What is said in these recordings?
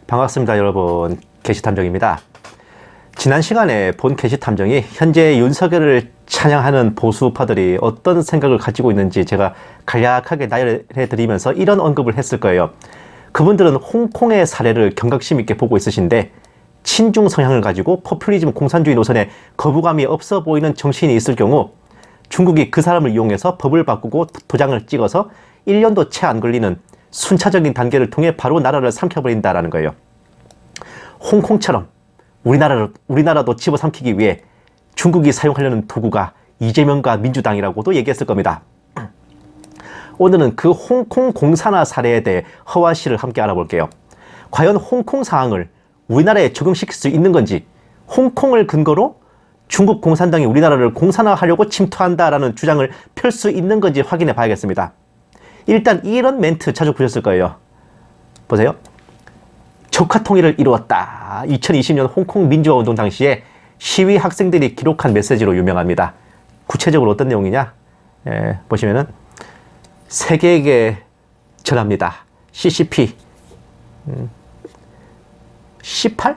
반갑습니다, 여러분. 게시탐정입니다. 지난 시간에 본 게시탐정이 현재 윤석열을 찬양하는 보수파들이 어떤 생각을 가지고 있는지 제가 간략하게 나열해드리면서 이런 언급을 했을 거예요. 그분들은 홍콩의 사례를 경각심 있게 보고 있으신데 친중 성향을 가지고 포퓰리즘 공산주의 노선에 거부감이 없어 보이는 정치인이 있을 경우 중국이 그 사람을 이용해서 법을 바꾸고 도장을 찍어서 1년도 채 안 걸리는 순차적인 단계를 통해 바로 나라를 삼켜버린다라는 거예요. 홍콩처럼 우리나라도 집어삼키기 위해 중국이 사용하려는 도구가 이재명과 민주당이라고도 얘기했을 겁니다. 오늘은 그 홍콩 공산화 사례에 대해 허화 씨를 함께 알아볼게요. 과연 홍콩 사항을 우리나라에 적용시킬 수 있는 건지, 홍콩을 근거로 중국 공산당이 우리나라를 공산화하려고 침투한다라는 주장을 펼 수 있는 건지 확인해 봐야겠습니다. 일단 이런 멘트 자주 보셨을 거예요. 보세요. 적화 통일을 이루었다. 2020년 홍콩 민주화 운동 당시에 시위 학생들이 기록한 메시지로 유명합니다. 구체적으로 어떤 내용이냐? 보시면은 세계에게 전합니다. CCP 18?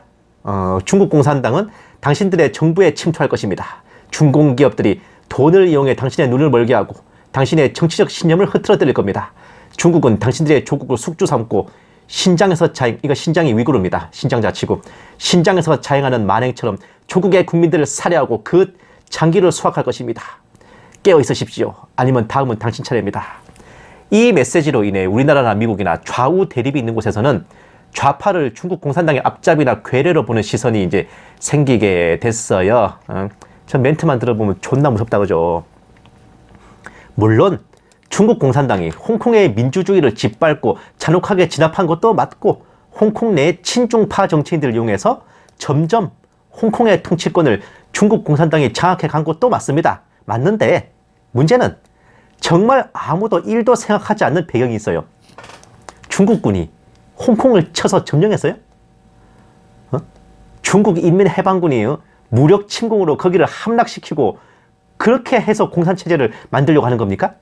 중국 공산당은 당신들의 정부에 침투할 것입니다. 중공기업들이 돈을 이용해 당신의 눈을 멀게 하고 당신의 정치적 신념을 흐트러뜨릴 겁니다. 중국은 당신들의 조국을 숙주 삼고 신장에서 이거 신장이 위구르입니다. 신장 자치구. 신장에서 자행하는 만행처럼 조국의 국민들을 살해하고 그 장기를 수확할 것입니다. 깨어 있으십시오. 아니면 다음은 당신 차례입니다. 이 메시지로 인해 우리나라나 미국이나 좌우 대립이 있는 곳에서는 좌파를 중국 공산당의 앞잡이나 괴뢰로 보는 시선이 이제 생기게 됐어요. 전 멘트만 들어보면 존나 무섭다 그죠? 물론 중국 공산당이 홍콩의 민주주의를 짓밟고 잔혹하게 진압한 것도 맞고 홍콩 내 친중파 정치인들을 이용해서 점점 홍콩의 통치권을 중국 공산당이 장악해 간 것도 맞습니다. 맞는데 문제는 정말 아무도 1도 생각하지 않는 배경이 있어요. 중국군이 홍콩을 쳐서 점령했어요? 중국 인민해방군이 무력 침공으로 거기를 함락시키고 그렇게 해서 공산체제를 만들려고 하는 겁니까?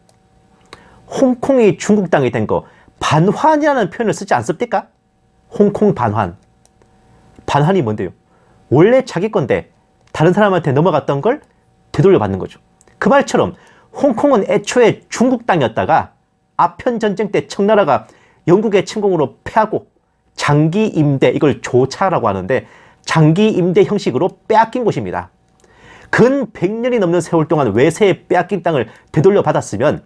홍콩이 중국 땅이 된 거 반환이라는 표현을 쓰지 않습니까? 홍콩 반환. 반환이 뭔데요? 원래 자기 건데 다른 사람한테 넘어갔던 걸 되돌려 받는 거죠. 그 말처럼 홍콩은 애초에 중국 땅이었다가 아편 전쟁 때 청나라가 영국의 침공으로 패하고 장기 임대, 이걸 조차라고 하는데 장기 임대 형식으로 빼앗긴 곳입니다. 근 100년이 넘는 세월 동안 외세에 빼앗긴 땅을 되돌려 받았으면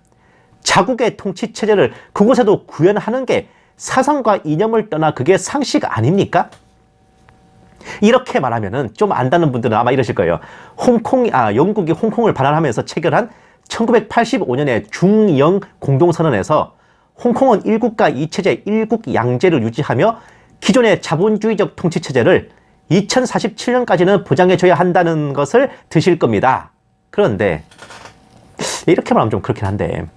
자국의 통치 체제를 그곳에도 구현하는 게 사상과 이념을 떠나 그게 상식 아닙니까? 이렇게 말하면은 좀 안다는 분들은 아마 이러실 거예요. 영국이 홍콩을 반환하면서 체결한 1985년의 중영 공동선언에서 홍콩은 1국가 2체제 1국양제를 유지하며 기존의 자본주의적 통치체제를 2047년까지는 보장해줘야 한다는 것을 드실 겁니다. 그런데 이렇게 말하면 좀 그렇긴 한데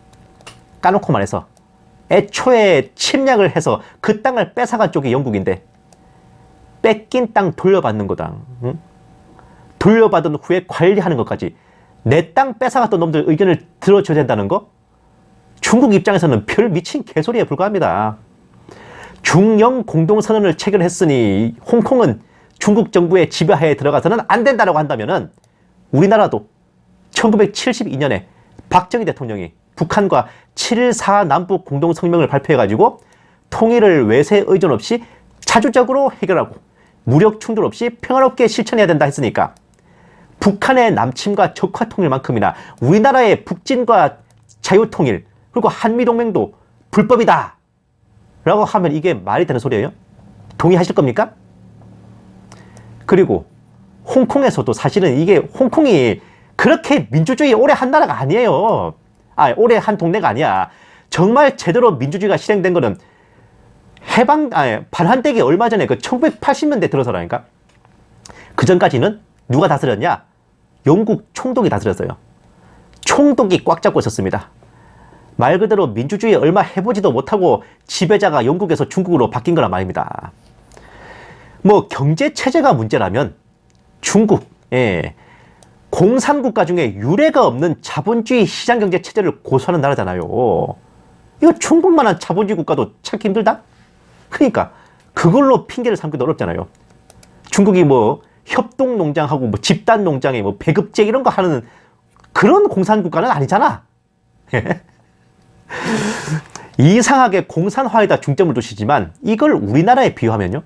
까놓고 말해서 애초에 침략을 해서 그 땅을 뺏어간 쪽이 영국인데 뺏긴 땅 돌려받는 거다. 응? 돌려받은 후에 관리하는 것까지 내 땅 뺏어갔던 놈들 의견을 들어줘야 된다는 거? 중국 입장에서는 별 미친 개소리에 불과합니다. 중영 공동선언을 체결했으니 홍콩은 중국 정부의 지배하에 들어가서는 안 된다라고 한다면은 우리나라도 1972년에 박정희 대통령이 북한과 7.14 남북 공동성명을 발표해가지고 통일을 외세 의존 없이 자주적으로 해결하고 무력 충돌 없이 평화롭게 실천해야 된다 했으니까 북한의 남침과 적화 통일만큼이나 우리나라의 북진과 자유통일 그리고 한미동맹도 불법이다 라고 하면 이게 말이 되는 소리예요? 동의하실 겁니까? 그리고 홍콩에서도 사실은 이게 홍콩이 그렇게 민주주의 오래 한 나라가 아니에요. 오래 한 동네가 아니야. 정말 제대로 민주주의가 실행된 거는 반환되기 얼마 전에 그 1980년대 들어서라니까. 그 전까지는 누가 다스렸냐? 영국 총독이 다스렸어요. 총독이 꽉 잡고 있었습니다. 말 그대로 민주주의 얼마 해보지도 못하고 지배자가 영국에서 중국으로 바뀐 거란 말입니다. 뭐 경제체제가 문제라면 중국, 공산국가 중에 유례가 없는 자본주의 시장경제체제를 고수하는 나라잖아요. 이거 중국만한 자본주의 국가도 찾기 힘들다? 그러니까 그걸로 핑계를 삼기도 어렵잖아요. 중국이 뭐 협동농장하고 뭐 집단농장에 뭐 배급제 이런 거 하는 그런 공산국가는 아니잖아. 이상하게 공산화에다 중점을 두시지만 이걸 우리나라에 비유하면요.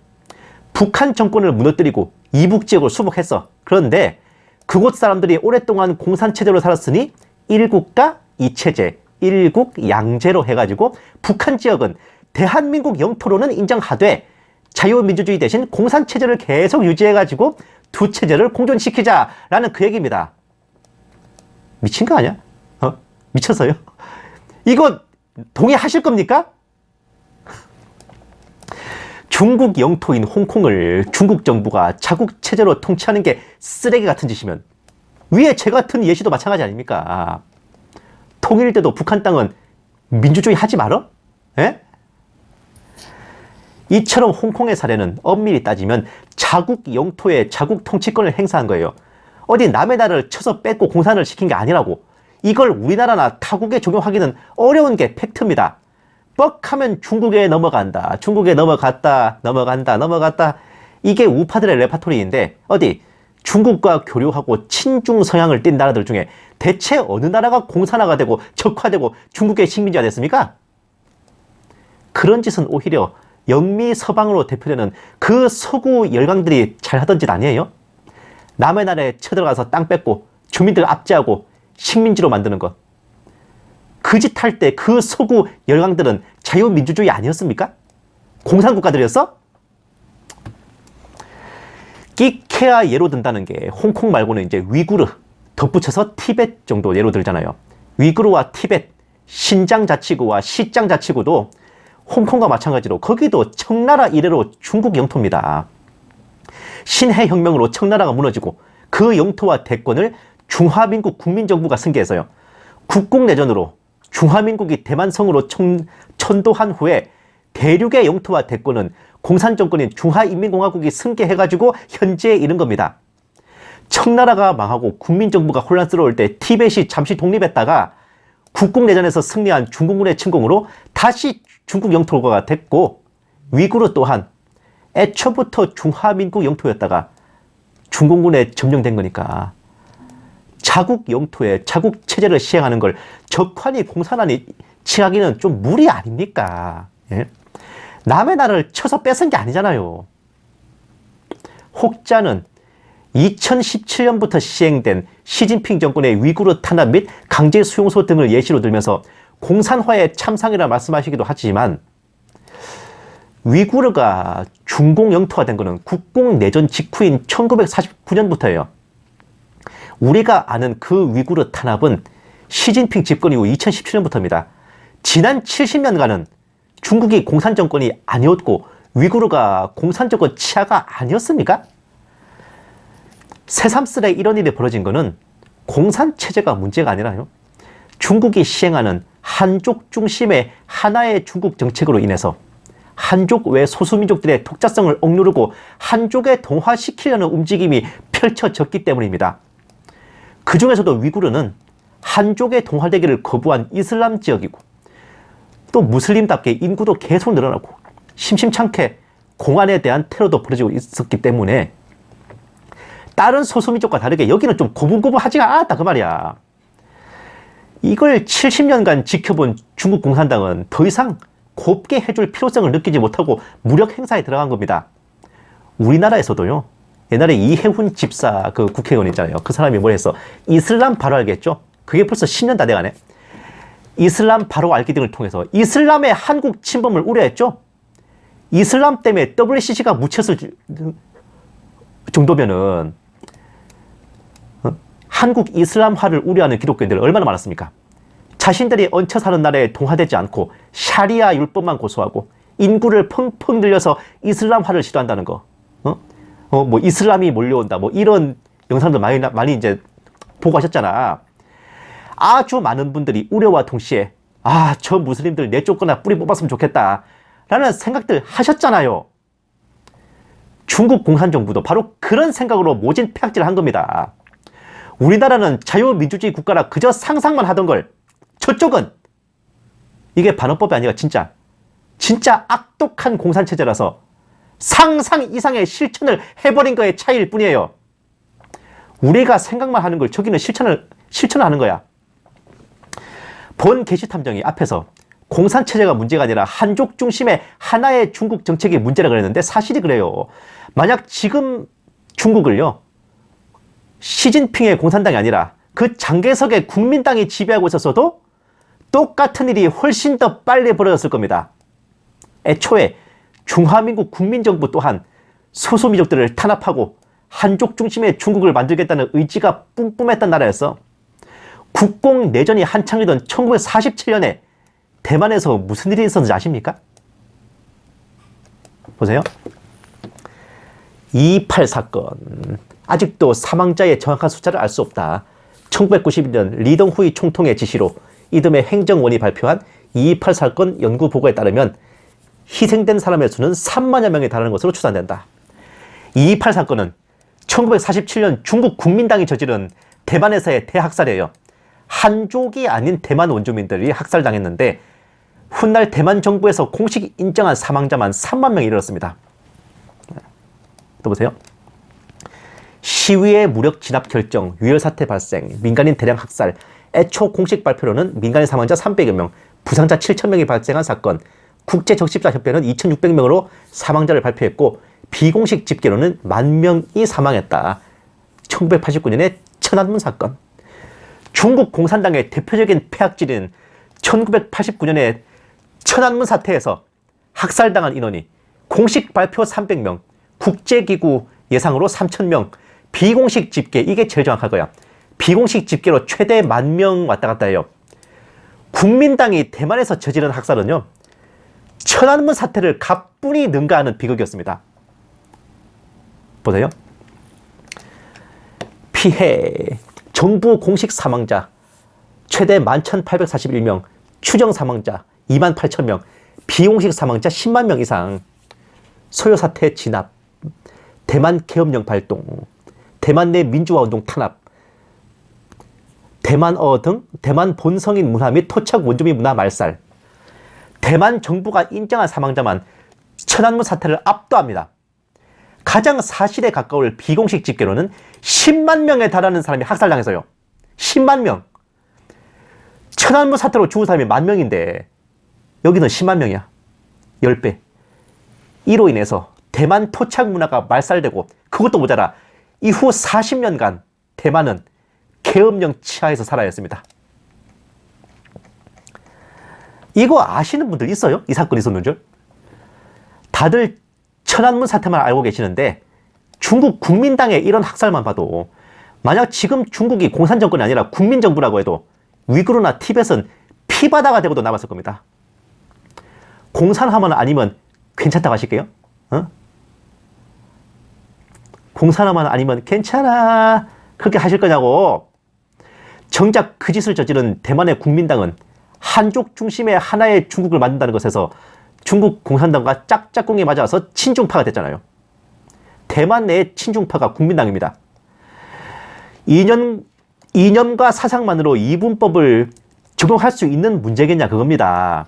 북한 정권을 무너뜨리고 이북 지역을 수복했어. 그런데 그곳 사람들이 오랫동안 공산체제로 살았으니 일국가 이체제, 일국양제로 해가지고 북한 지역은 대한민국 영토로는 인정하되 자유민주주의 대신 공산체제를 계속 유지해가지고 두 체제를 공존시키자라는 그 얘기입니다. 미친 거 아니야? 미쳤어요? 이거 동의하실 겁니까? 중국 영토인 홍콩을 중국 정부가 자국 체제로 통치하는 게 쓰레기 같은 짓이면 위에 제 같은 예시도 마찬가지 아닙니까? 통일돼도 북한 땅은 민주주의 하지 말어? 에? 이처럼 홍콩의 사례는 엄밀히 따지면 자국 영토에 자국 통치권을 행사한 거예요. 어디 남의 나라를 쳐서 뺏고 공산을 시킨 게 아니라고. 이걸 우리나라나 타국에 적용하기는 어려운 게 팩트입니다. 뻑하면 중국에 넘어간다. 중국에 넘어갔다. 넘어갔다. 이게 우파들의 레파토리인데 어디 중국과 교류하고 친중 성향을 띤 나라들 중에 대체 어느 나라가 공산화가 되고 적화되고 중국의 식민지가 됐습니까? 그런 짓은 오히려 영미 서방으로 대표되는 그 서구 열강들이 잘하던 짓 아니에요? 남의 나라에 쳐들어가서 땅 뺏고 주민들 압제하고 식민지로 만드는 것. 그 짓 할 때 그 서구 열강들은 자유민주주의 아니었습니까? 공산국가들이었어? 끼케야 예로 든다는 게 홍콩 말고는 이제 위구르, 덧붙여서 티벳 정도 예로 들잖아요. 위구르와 티벳, 신장 자치구와 시장 자치구도 홍콩과 마찬가지로 거기도 청나라 이래로 중국 영토입니다. 신해 혁명으로 청나라가 무너지고 그 영토와 대권을 중화민국 국민정부가 승계해서요. 국공내전으로 중화민국이 대만성으로 천도한 후에 대륙의 영토와 대권은 공산정권인 중화인민공화국이 승계해가지고 현재에 이른 겁니다. 청나라가 망하고 국민정부가 혼란스러울 때 티벳이 잠시 독립했다가 국공내전에서 승리한 중국군의 침공으로 다시 중국 영토가 됐고 위구르 또한 애초부터 중화민국 영토였다가 중공군에 점령된 거니까 자국 영토에 자국 체제를 시행하는 걸 적환이 공산화니 칭하기는 좀 무리 아닙니까? 예? 남의 나라를 쳐서 뺏은 게 아니잖아요. 혹자는 2017년부터 시행된 시진핑 정권의 위구르 탄압 및 강제 수용소 등을 예시로 들면서 공산화의 참상이라 말씀하시기도 하지만 위구르가 중공 영토가 된 것은 국공내전 직후인 1949년부터예요. 우리가 아는 그 위구르 탄압은 시진핑 집권 이후 2017년부터입니다. 지난 70년간은 중국이 공산정권이 아니었고 위구르가 공산정권 치하가 아니었습니까? 새삼스레 이런 일이 벌어진 것은 공산체제가 문제가 아니라요. 중국이 시행하는 한족 중심의 하나의 중국 정책으로 인해서 한족 외 소수민족들의 독자성을 억누르고 한족에 동화시키려는 움직임이 펼쳐졌기 때문입니다. 그 중에서도 위구르는 한족에 동화되기를 거부한 이슬람 지역이고 또 무슬림답게 인구도 계속 늘어나고 심심찮게 공안에 대한 테러도 벌어지고 있었기 때문에 다른 소수민족과 다르게 여기는 좀 고분고분하지가 않았다 그 말이야. 이걸 70년간 지켜본 중국 공산당은 더 이상 곱게 해줄 필요성을 느끼지 못하고 무력 행사에 들어간 겁니다. 우리나라에서도요. 옛날에 이해훈 집사 그 국회의원 있잖아요. 그 사람이 뭘 했어? 이슬람 바로 알겠죠? 그게 벌써 10년 다 돼가네. 이슬람 바로 알기 등을 통해서 이슬람의 한국 침범을 우려했죠? 이슬람 때문에 WCC가 묻혔을 정도면은 한국 이슬람화를 우려하는 기독교인들 얼마나 많았습니까? 자신들이 얹혀 사는 나라에 동화되지 않고 샤리아 율법만 고수하고 인구를 펑펑 늘려서 이슬람화를 시도한다는 거. 뭐 이슬람이 몰려온다. 뭐 이런 영상들 많이 이제 보고 하셨잖아. 아주 많은 분들이 우려와 동시에 저 무슬림들 내쫓거나 뿌리 뽑았으면 좋겠다 라는 생각들 하셨잖아요. 중국 공산정부도 바로 그런 생각으로 모진 폐악질을 한 겁니다. 우리나라는 자유민주주의 국가라 그저 상상만 하던 걸 저쪽은 이게 반어법이 아니라 진짜 악독한 공산체제라서 상상 이상의 실천을 해버린 거의 차이일 뿐이에요. 우리가 생각만 하는 걸 저기는 실천을 하는 거야. 본 게시탐정이 앞에서 공산체제가 문제가 아니라 한족 중심의 하나의 중국 정책이 문제라 그랬는데 사실이 그래요. 만약 지금 중국을요, 시진핑의 공산당이 아니라 그 장개석의 국민당이 지배하고 있었어도 똑같은 일이 훨씬 더 빨리 벌어졌을 겁니다. 애초에 중화민국 국민정부 또한 소수민족들을 탄압하고 한족 중심의 중국을 만들겠다는 의지가 뿜뿜했던 나라였어. 국공내전이 한창이던 1947년에 대만에서 무슨 일이 있었는지 아십니까? 보세요. 2.28 사건. 아직도 사망자의 정확한 숫자를 알 수 없다. 1991년 리덩후이 총통의 지시로 이듬해 행정원이 발표한 2.28 사건 연구 보고에 따르면 희생된 사람의 수는 3만여 명에 달하는 것으로 추산된다. 2.28 사건은 1947년 중국 국민당이 저지른 대만에서의 대학살이에요. 한족이 아닌 대만 원주민들이 학살당했는데 훗날 대만 정부에서 공식 인정한 사망자만 3만 명에 이르렀습니다. 또 보세요. 시위의 무력 진압 결정, 유혈 사태 발생, 민간인 대량 학살. 애초 공식 발표로는 민간인 사망자 300여 명, 부상자 7,000명이 발생한 사건. 국제적십자협회는 2,600명으로 사망자를 발표했고 비공식 집계로는 10,000명이 사망했다. 1989년의 천안문 사건. 중국 공산당의 대표적인 폐악질인 1989년의 천안문 사태에서 학살당한 인원이 공식 발표 300명, 국제기구 예상으로 3,000명, 비공식 집계, 이게 제일 정확할 거야. 비공식 집계로 최대 10,000명 왔다 갔다 해요. 국민당이 대만에서 저지른 학살은요, 천안문 사태를 가뿐히 능가하는 비극이었습니다. 보세요. 피해, 정부 공식 사망자 최대 11,841명, 추정 사망자 28,000명, 비공식 사망자 10만 명 이상, 소요 사태 진압, 대만 계엄령 발동, 대만 내 민주화운동 탄압, 대만어 등 대만 본성인 문화 및 토착 원주민 문화 말살. 대만 정부가 인정한 사망자만 천안문 사태를 압도합니다. 가장 사실에 가까울 비공식 집계로는 10만 명에 달하는 사람이 학살당해서요. 10만 명. 천안문 사태로 죽은 사람이 10,000명인데 여기는 10만 명이야. 10배. 이로 인해서 대만 토착 문화가 말살되고, 그것도 모자라 이후 40년간 대만은 계엄령 치하에서 살아야 했습니다. 이거 아시는 분들 있어요? 이 사건이 있었는 줄? 다들 천안문 사태만 알고 계시는데 중국 국민당의 이런 학살만 봐도, 만약 지금 중국이 공산정권이 아니라 국민정부라고 해도 위구르나 티벳은 피바다가 되고도 남았을 겁니다. 공산화만 아니면 괜찮다고 하실게요? 어? 공산화만 아니면 괜찮아, 그렇게 하실 거냐고. 정작 그 짓을 저지른 대만의 국민당은 한족 중심의 하나의 중국을 만든다는 것에서 중국 공산당과 짝짝꿍에 맞아서 친중파가 됐잖아요. 대만 내의 친중파가 국민당입니다. 이념과 사상만으로 이분법을 적용할 수 있는 문제겠냐, 그겁니다.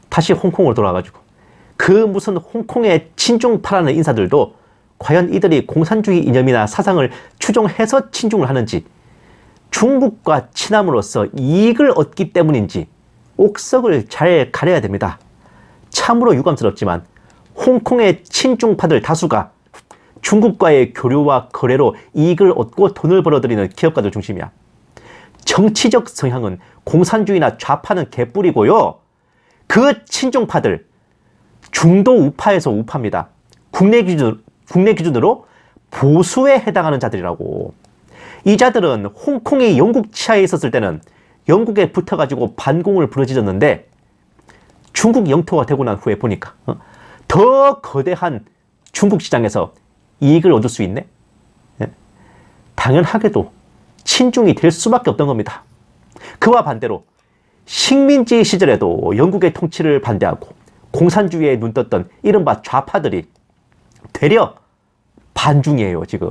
다시 홍콩으로 돌아가가지고, 그 무슨 홍콩의 친중파라는 인사들도 과연 이들이 공산주의 이념이나 사상을 추종해서 친중을 하는지, 중국과 친함으로써 이익을 얻기 때문인지 옥석을 잘 가려야 됩니다. 참으로 유감스럽지만 홍콩의 친중파들 다수가 중국과의 교류와 거래로 이익을 얻고 돈을 벌어들이는 기업가들 중심이야. 정치적 성향은 공산주의나 좌파는 개뿔이고요. 그 친중파들 중도 우파에서 우파입니다. 국내 기준으로 보수에 해당하는 자들이라고. 이 자들은 홍콩이 영국 치하에 있었을 때는 영국에 붙어가지고 반공을 부르짖었는데, 중국 영토가 되고 난 후에 보니까 더 거대한 중국 시장에서 이익을 얻을 수 있네? 당연하게도 친중이 될 수밖에 없던 겁니다. 그와 반대로 식민지 시절에도 영국의 통치를 반대하고 공산주의에 눈 떴던 이른바 좌파들이 되려 반중이에요, 지금.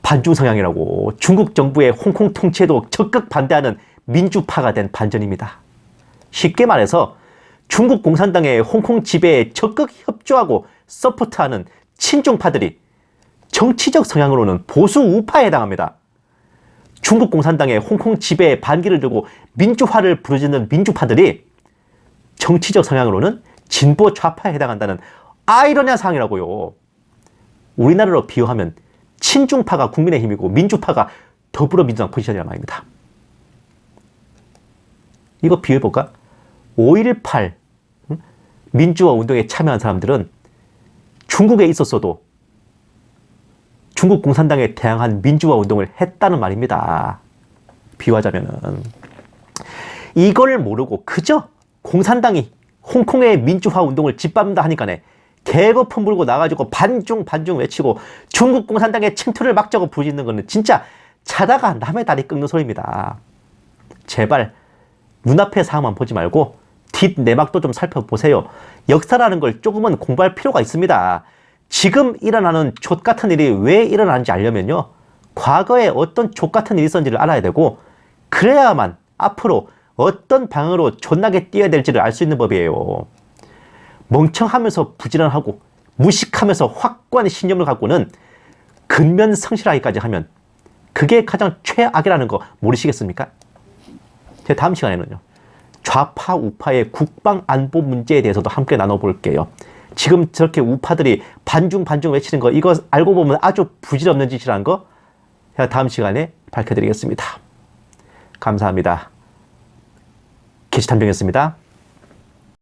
반중 성향이라고. 중국 정부의 홍콩 통치에도 적극 반대하는 민주파가 된 반전입니다. 쉽게 말해서 중국 공산당의 홍콩 지배에 적극 협조하고 서포트하는 친중파들이 정치적 성향으로는 보수 우파에 해당합니다. 중국 공산당의 홍콩 지배에 반기를 들고 민주화를 부르짖는 민주파들이 정치적 성향으로는 진보 좌파에 해당한다는 아이러니한 상황이라고요. 우리나라로 비유하면 친중파가 국민의힘이고 민주파가 더불어민주당 포지션이란 말입니다. 이거 비유해볼까? 5.18 민주화 운동에 참여한 사람들은 중국에 있었어도 중국 공산당에 대항한 민주화 운동을 했다는 말입니다. 비유하자면은. 이걸 모르고 그저 공산당이 홍콩의 민주화 운동을 짓밟는다 하니까네 개거품 물고 나가지고 반중 외치고 중국 공산당의 침투를 막자고 부르짖는 거는 진짜 자다가 남의 다리 꺾는 소리입니다. 제발 눈앞의 상황만 보지 말고 뒷내막도 좀 살펴보세요. 역사라는 걸 조금은 공부할 필요가 있습니다. 지금 일어나는 족같은 일이 왜 일어나는지 알려면요, 과거에 어떤 족같은 일이 있었는지를 알아야 되고, 그래야만 앞으로 어떤 방향으로 존나게 뛰어야 될지를 알 수 있는 법이에요. 멍청하면서 부지런하고 무식하면서 확고한 신념을 갖고는 근면성실하기까지 하면 그게 가장 최악이라는 거 모르시겠습니까? 제 다음 시간에는요, 좌파 우파의 국방 안보 문제에 대해서도 함께 나눠볼게요. 지금 저렇게 우파들이 반중 외치는 거, 이거 알고 보면 아주 부질없는 짓이라는 거 제가 다음 시간에 밝혀드리겠습니다. 감사합니다. 게시탐정이었습니다.